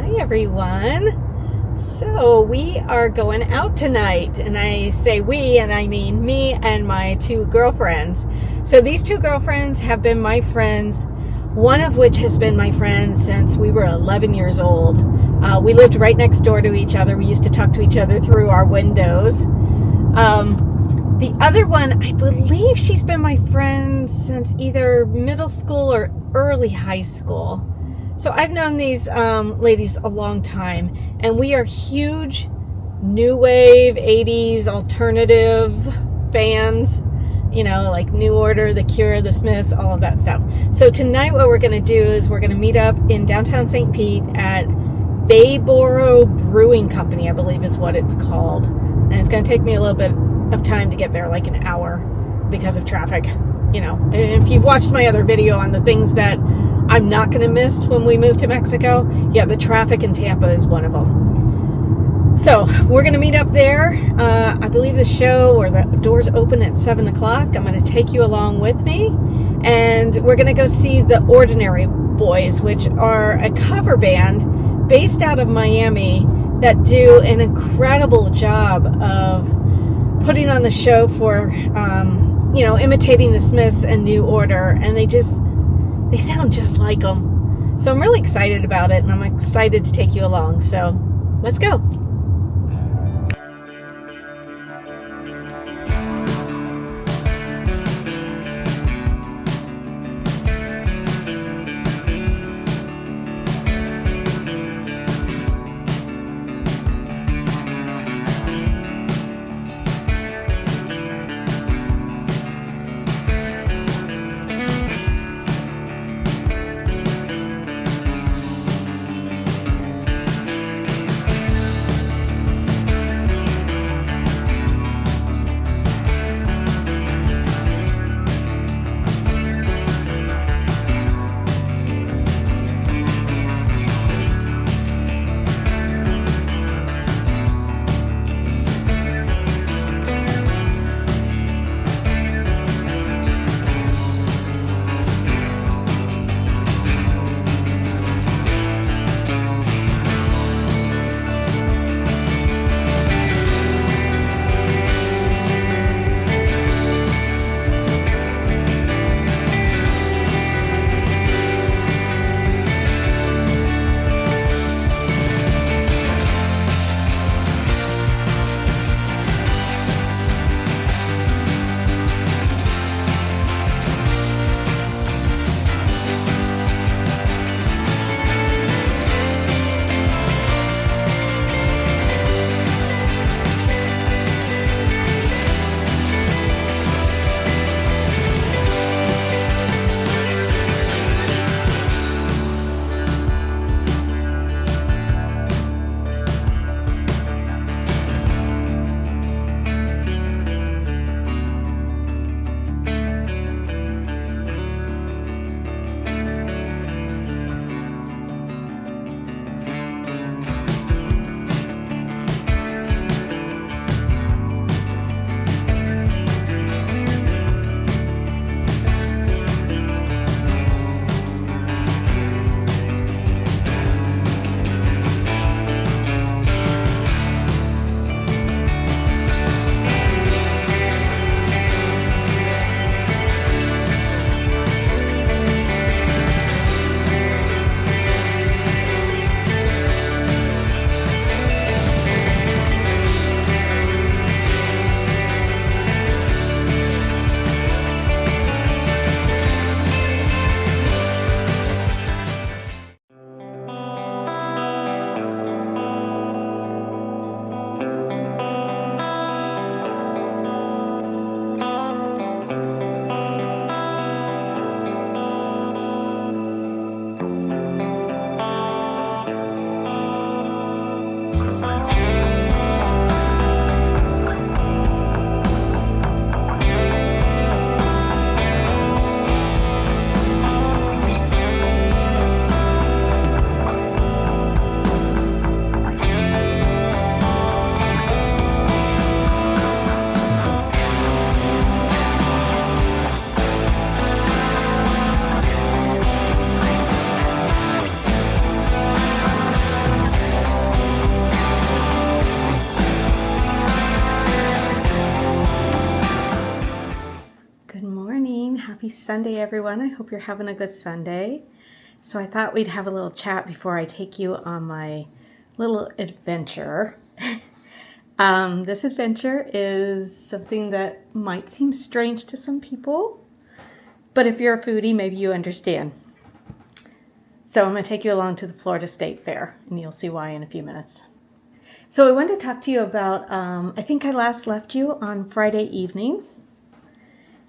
Hi everyone. So we are going out tonight, and I say we and I mean me and my two girlfriends. So these two girlfriends have been my friends, one of which has been my friend since we were 11 years old. We lived right next door to each other. We used to talk to each other through our windows. The other one, I believe she's been my friend since either middle school or early high school. So I've known these ladies a long time, and we are huge new wave 80s alternative fans, you know, like New Order, The Cure, The Smiths, all of that stuff. So tonight what we're going to do is we're going to meet up in downtown St. Pete at Bayboro Brewing Company, I believe is what it's called. And it's going to take me a little bit of time to get there, like an hour, because of traffic. You know, if you've watched my other video on the things that I'm not going to miss when we move to Mexico, yeah, the traffic in Tampa is one of them. So we're going to meet up there. I believe the show or the doors open at 7 o'clock. I'm going to take you along with me, and we're going to go see the Ordinary Boys, which are a cover band based out of Miami that do an incredible job of putting on the show for, you know, imitating the Smiths and New Order, and they sound just like them. So I'm really excited about it, and I'm excited to take you along. So let's go. Happy Sunday, everyone. I hope you're having a good Sunday. So I thought we'd have a little chat before I take you on my little adventure. This adventure is something that might seem strange to some people, but if you're a foodie, maybe you understand. So I'm going to take you along to the Florida State Fair, and you'll see why in a few minutes. So I wanted to talk to you about, I think I last left you on Friday evening.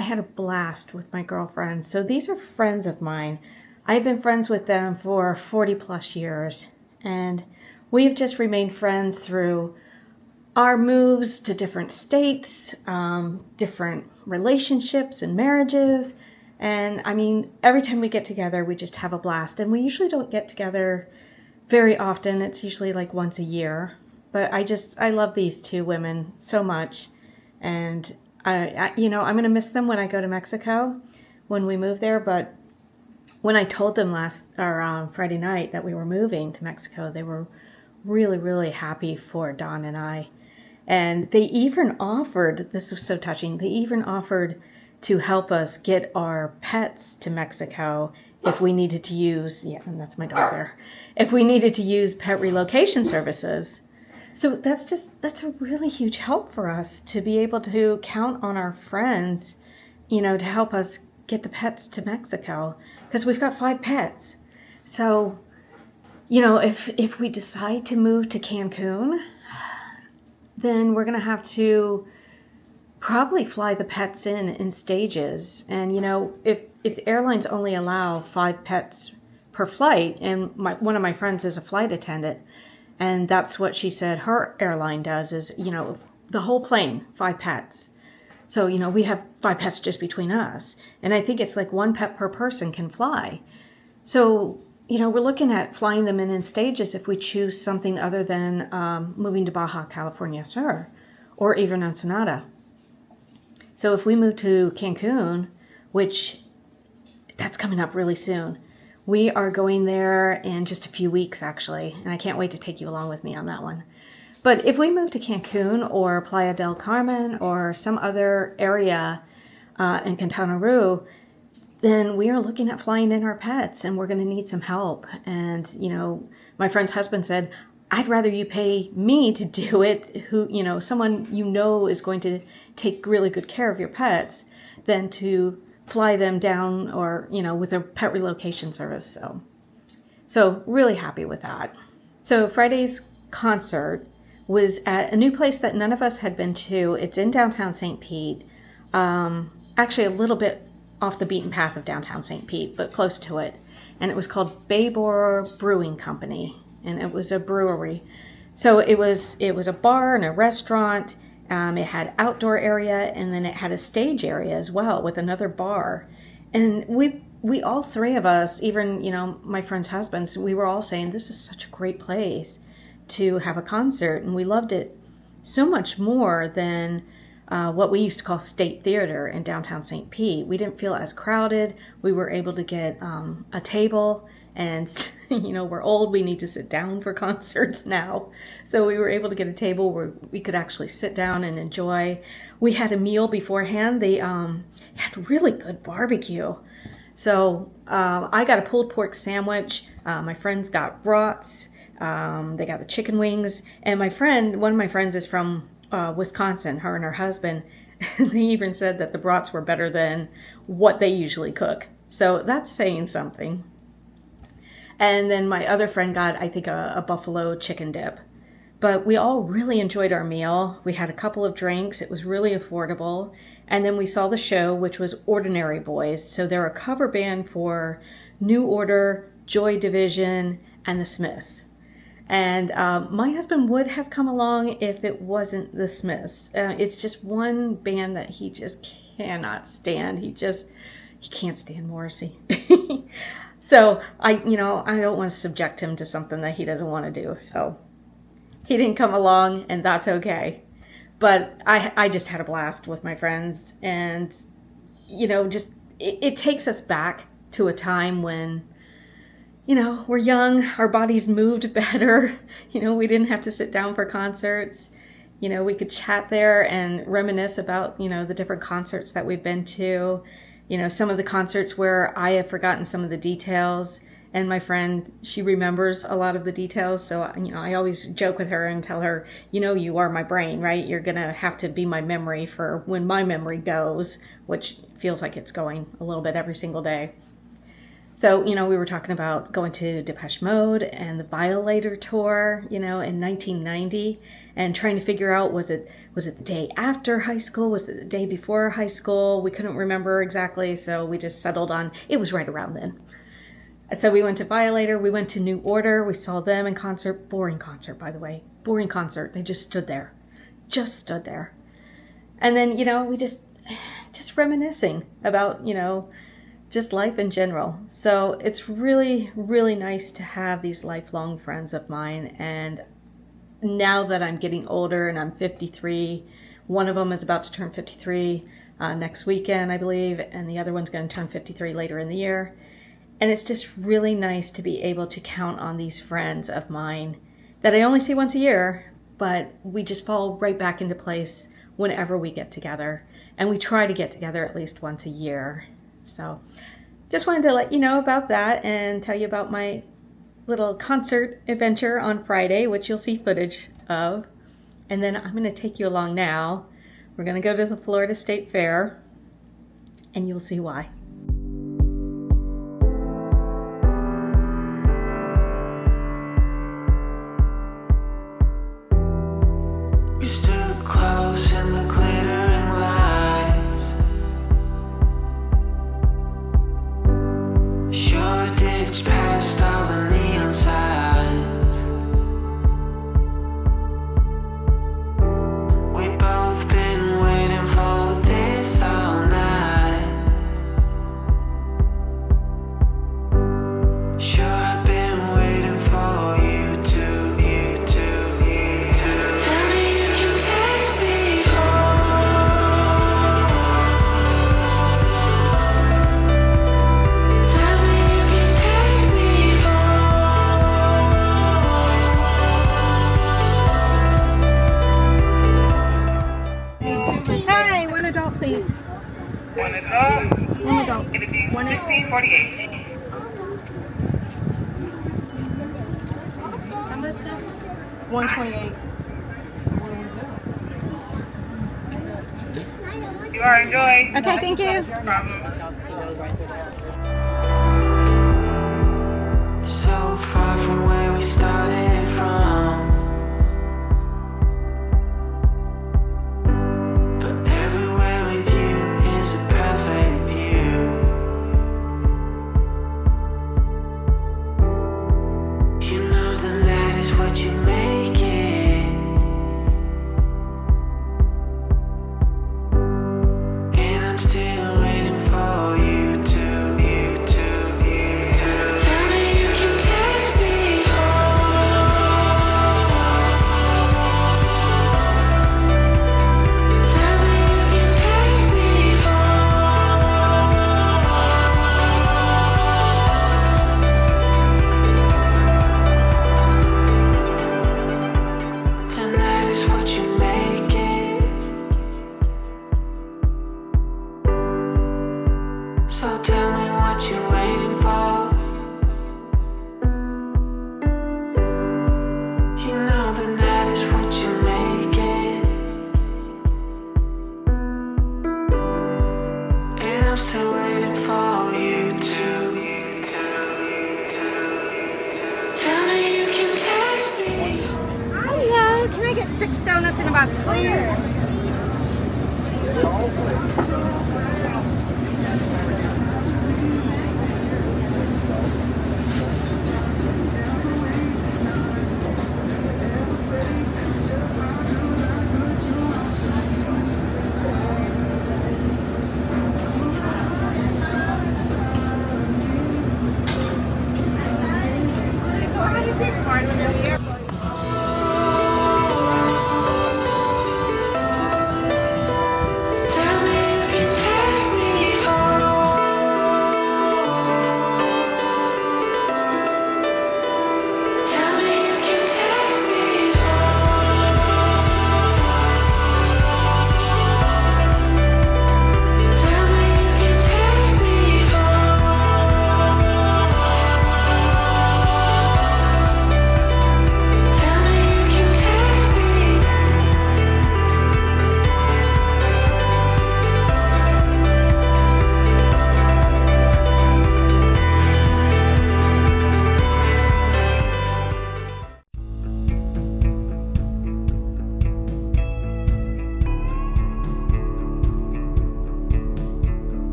I had a blast with my girlfriends. So these are friends of mine. I've been friends with them for 40 plus years, and we've just remained friends through our moves to different states, different relationships and marriages. And I mean, every time we get together, we just have a blast. And we usually don't get together very often. It's usually like once a year. But I love these two women so much. And I'm going to miss them when I go to Mexico, when we move there. But when I told them Friday night that we were moving to Mexico, they were really, really happy for Dawn and I. And they even offered, this was so touching, they even offered to help us get our pets to Mexico if we needed to use, and that's my dog there, if we needed to use pet relocation services. So that's a really huge help for us to be able to count on our friends, to help us get the pets to Mexico, because we've got 5 pets. So, if we decide to move to Cancun, then we're going to have to probably fly the pets in stages. And, if the airlines only allow 5 pets per flight, and one of my friends is a flight attendant, and that's what she said her airline does is, the whole plane, 5 pets. So, we have 5 pets just between us. And I think it's like 1 pet per person can fly. So, we're looking at flying them in stages if we choose something other than moving to Baja California Sur or even Ensenada. So if we move to Cancun, which that's coming up really soon, we are going there in just a few weeks, actually, and I can't wait to take you along with me on that one. But if we move to Cancun or Playa del Carmen or some other area in Quintana Roo, then we are looking at flying in our pets, and we're going to need some help. And, my friend's husband said, I'd rather you pay me to do it, someone is going to take really good care of your pets, than to fly them down or, with a pet relocation service. So really happy with that. So Friday's concert was at a new place that none of us had been to. It's in downtown St. Pete, actually a little bit off the beaten path of downtown St. Pete, but close to it. And it was called Bayboro Brewing Company, and it was a brewery. So it was a bar and a restaurant. It had outdoor area, and then it had a stage area as well with another bar. And we all 3 of us, even, my friend's husbands, we were all saying, this is such a great place to have a concert. And we loved it so much more than what we used to call State Theater in downtown St. Pete. We didn't feel as crowded. We were able to get a table, and we're old, we need to sit down for concerts now. So we were able to get a table where we could actually sit down and enjoy. We had a meal beforehand. They had really good barbecue. So I got a pulled pork sandwich. My friends got brats. They got the chicken wings. And one of my friends is from Wisconsin, her and her husband. They even said that the brats were better than what they usually cook. So that's saying something. And then my other friend got, I think, a buffalo chicken dip. But we all really enjoyed our meal. We had a couple of drinks. It was really affordable. And then we saw the show, which was Ordinary Boys. So they're a cover band for New Order, Joy Division, and the Smiths. And my husband would have come along if it wasn't the Smiths. It's just one band that he just cannot stand. He can't stand Morrissey. So I don't want to subject him to something that he doesn't want to do. So he didn't come along, and that's okay. But I just had a blast with my friends, and it takes us back to a time when we're young, our bodies moved better. We didn't have to sit down for concerts. We could chat there and reminisce about, the different concerts that we've been to. some of the concerts where I have forgotten some of the details, and my friend, she remembers a lot of the details. So, I always joke with her and tell her, you are my brain, right? You're going to have to be my memory for when my memory goes, which feels like it's going a little bit every single day. So, we were talking about going to Depeche Mode and the Violator tour, in 1990, and trying to figure out, was it the day after high school? Was it the day before high school? We couldn't remember exactly, so we just settled on it was right around then. So we went to Violator, we went to New Order, we saw them in concert. Boring concert, by the way. Boring concert. They just stood there. And then, we just reminiscing about, just life in general. So it's really, really nice to have these lifelong friends of mine. And now that I'm getting older and I'm 53, one of them is about to turn 53 next weekend, I believe, and the other one's going to turn 53 later in the year. And it's just really nice to be able to count on these friends of mine that I only see once a year, but we just fall right back into place whenever we get together. And we try to get together at least once a year. So just wanted to let you know about that and tell you about my little concert adventure on Friday, which you'll see footage of. And then I'm going to take you along now. We're going to go to the Florida State Fair, and you'll see why. $128. You are enjoying. Okay, thank you. No problem. So far from where we started from, but everywhere with you is a perfect view. You know the night is what you make it. And I'm still waiting for you to tell me you can take me home. Tell me you can take me home. The night is what you make it. So tell me what you're waiting for. You know the night is what you make it. And I'm still waiting for you to tell me you can take me. Hello, can I get 6 donuts in a box, please? Tell me you can take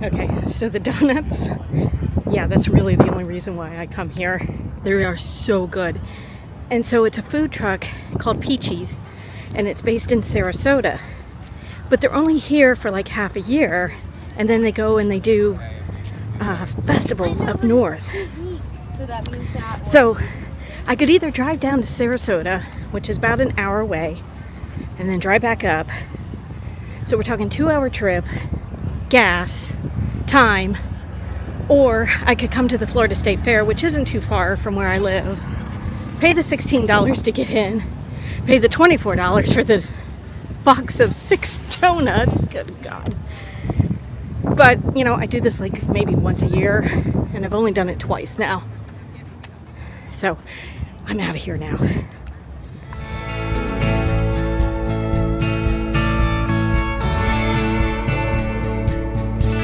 Okay, so the donuts, yeah, that's really the only reason why I come here. They are so good. And so it's a food truck called Peachy's, and it's based in Sarasota. But they're only here for like half a year, and then they go and they do festivals up north. So that means that. So I could either drive down to Sarasota, which is about an hour away, and then drive back up. So we're talking 2-hour trip, gas, time, or I could come to the Florida State Fair, which isn't too far from where I live, pay the $16 to get in, pay the $24 for the box of 6 donuts. Good God. But, you know, I do this like maybe once a year, and I've only done it twice now. So I'm out of here now.